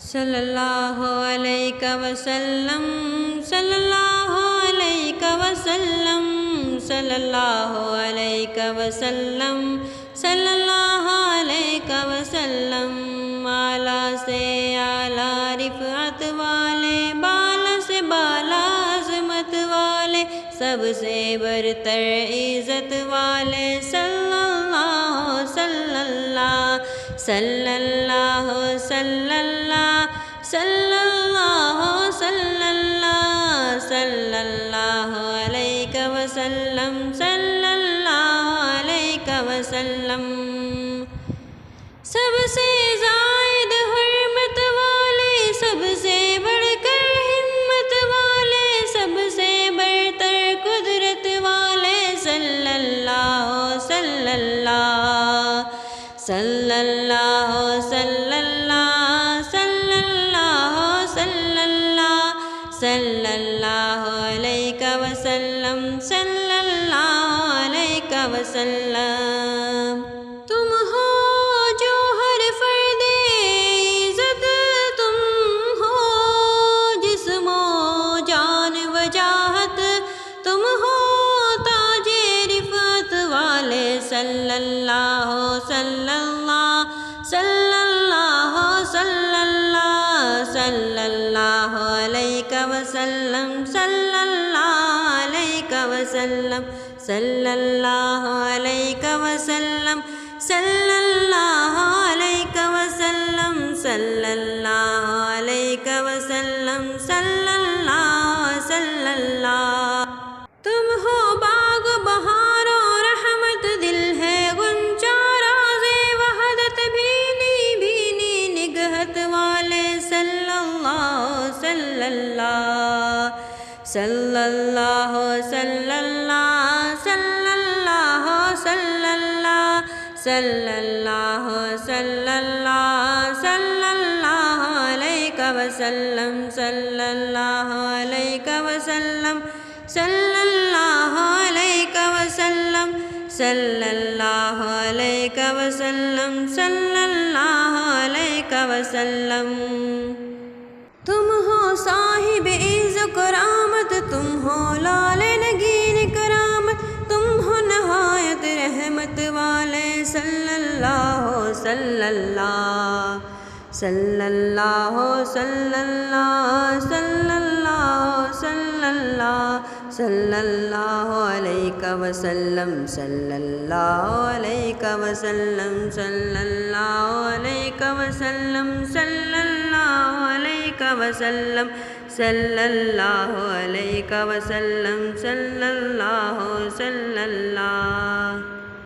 صلی اللہ علیہ وسلم، صلی اللہ علیہ وسلم، صلی اللہ علیہ وسلم، صلی اللہ علیہ وسلم۔ اعلیٰ سے اعلیٰ رفعت والے، بالا سے بالا عظمت والے، سب سے برتر عزت والے، صلی اللہ صلی اللہ صلی اللہ صلی اللہ صلی اللہ صلی اللہ صلی اللہ علیہ وسلم، صلی اللہ علیہ وسلم۔ سب سے زائد حرمت والے، سب سے بڑھ کر ہمت والے، سب سے برتر قدرت والے، صلی اللہ صلی اللہ صلی اللہ صلی اللہ صلی اللہ صلی اللہ صلی اللہ علیہ وسلم، صلی اللہ علیہ وسلم۔ تم ہو جو ہر فرد عزت، تم ہو جسم و جان وجاہت، تم ہو تاج رفعت والے، صلی اللہ صلی اللہ صلی اللہ صلی اللہ صلی اللہ علیہ وسلم، صلی اللہ علیہ وسلم، صلی اللہ علیہ وسلم، صلی اللہ علیہ وسلم، صلی اللہ علیہ وسلم، صلی اللہ صلی اللہ۔ تم ہو باغ بہار و رحمت، دل ہے غنچہ راز وحدت، بھینی بھینی نگہت والے، صلی اللہ صلی اللہ صلی اللہ صلی اللہ صلی اللہ صلی اللہ صلی اللہ صلی اللہ صلی اللہ علیہ وسلم، صلی اللہ علیہ وسلم، صلی اللہ علیہ وسلم، صلی اللہ علیہ وسلم، صلی اللہ علیہ وسلم۔ تم ہو صاحب عز و کرامت، تم ہو لال نگین کرامت، تم ہو نہایت رحمت والے، صلی اللہ صلی اللہ صلی اللہ صلی اللہ صلی اللہ صلی اللہ صلی اللہ علیہ وسلم، صلی اللہ علیہ وسلم، صلی اللہ علیہ وسلم، صلی اللہ علیہ وسلم، صلی اللہ علیہ وسلم، صلی اللہ صلی اللہ